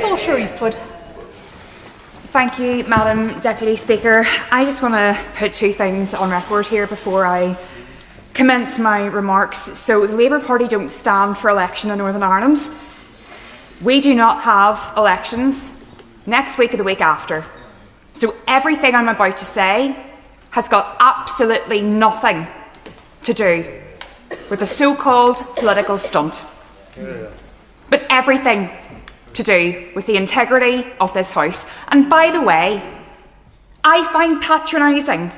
so, sure, Eastwood. Thank you, Madam Deputy Speaker. I just want to put two things on record here before I commence my remarks. So the Labour Party don't stand for election in Northern Ireland. We do not have elections next week or the week after. So everything I'm about to say has got absolutely nothing to do with a so-called political stunt. But everything to do with the integrity of this House. And by the way, I find patronising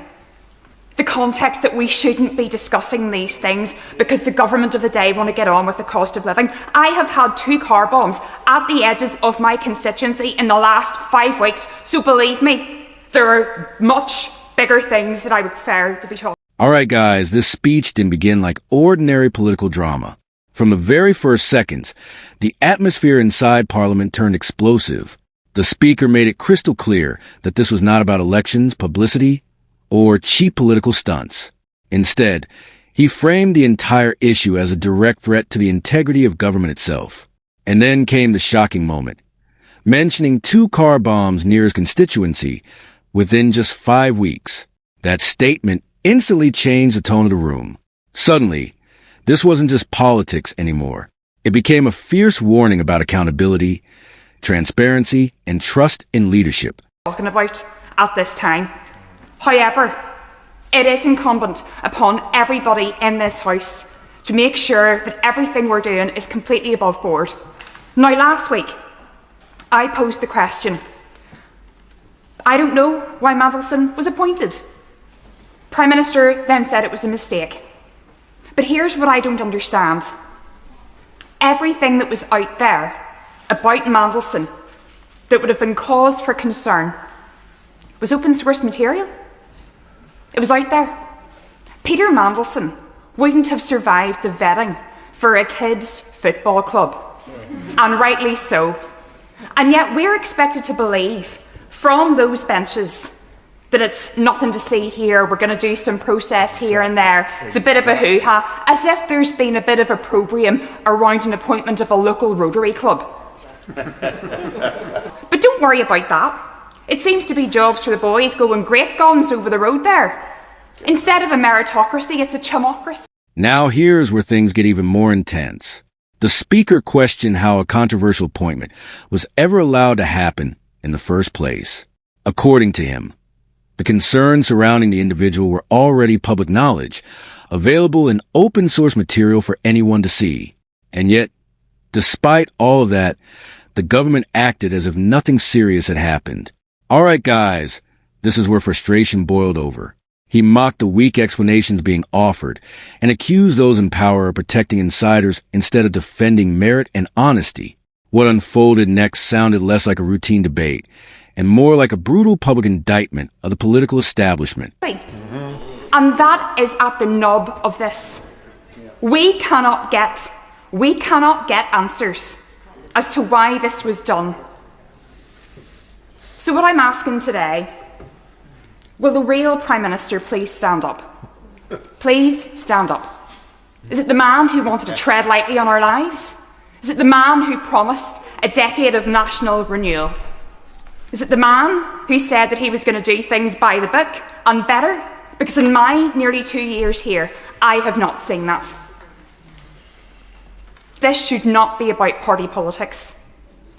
the context that we shouldn't be discussing these things because the government of the day want to get on with the cost of living. I have had 2 car bombs at the edges of my constituency in the last 5 weeks, so believe me, there are much bigger things that I would prefer to be talking. All right, guys, this speech didn't begin like ordinary political drama. From the very first seconds, the atmosphere inside Parliament turned explosive. The Speaker made it crystal clear that this was not about elections, publicity, or cheap political stunts. Instead, he framed the entire issue as a direct threat to the integrity of government itself. And then came the shocking moment. Mentioning 2 car bombs near his constituency within just 5 weeks. That statement instantly changed the tone of the room. Suddenly, this wasn't just politics anymore. It became a fierce warning about accountability, transparency, and trust in leadership. Talking about at this time. However, it is incumbent upon everybody in this House to make sure that everything we're doing is completely above board. Now, last week, I posed the question. I don't know why Mandelson was appointed. Prime Minister then said it was a mistake. But here's what I don't understand. Everything that was out there about Mandelson that would have been cause for concern was open source material. It was out there. Peter Mandelson wouldn't have survived the vetting for a kids' football club. And rightly so. And yet we're expected to believe from those benches that it's nothing to see here, we're going to do some process here and there. It's a bit of a hoo-ha, as if there's been a bit of opprobrium around an appointment of a local Rotary club. But don't worry about that. It seems to be jobs for the boys going great guns over the road there. Instead of a meritocracy, it's a chumocracy. Now here's where things get even more intense. The Speaker questioned how a controversial appointment was ever allowed to happen in the first place. According to him, the concerns surrounding the individual were already public knowledge, available in open source material for anyone to see. And yet, despite all of that, the government acted as if nothing serious had happened. All right, guys, this is where frustration boiled over. He mocked the weak explanations being offered and accused those in power of protecting insiders instead of defending merit and honesty. What unfolded next sounded less like a routine debate and more like a brutal public indictment of the political establishment. And that is at the nub of this. We cannot get answers as to why this was done. So what I'm asking today, will the real Prime Minister please stand up? Please stand up. Is it the man who wanted to tread lightly on our lives? Is it the man who promised a decade of national renewal? Is it the man who said that he was going to do things by the book and better? Because in my nearly 2 years here, I have not seen that. This should not be about party politics.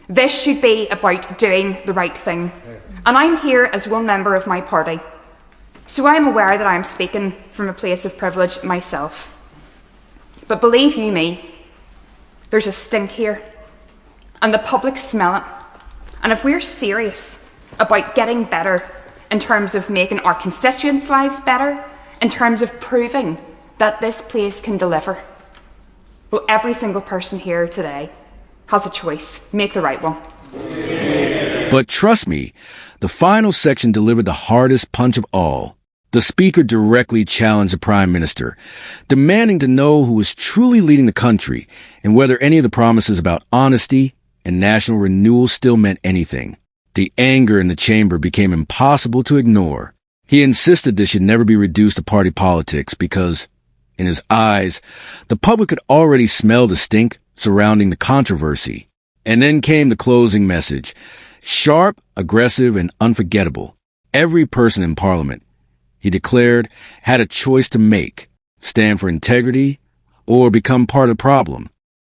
This should be about doing the right thing. And I'm here as one member of my party. So I'm aware that I'm speaking from a place of privilege myself. But believe you me, there's a stink here. And the public smell it. And if we're serious about getting better in terms of making our constituents' lives better, in terms of proving that this place can deliver, well, every single person here today has a choice. Make the right one. But trust me, the final section delivered the hardest punch of all. The Speaker directly challenged the Prime Minister, demanding to know who was truly leading the country and whether any of the promises about honesty and national renewal still meant anything. The anger in the chamber became impossible to ignore. He insisted this should never be reduced to party politics because, in his eyes, the public could already smell the stink surrounding the controversy. And then came the closing message. Sharp, aggressive, and unforgettable. Every person in Parliament, he declared, had a choice to make: stand for integrity or become part of the problem.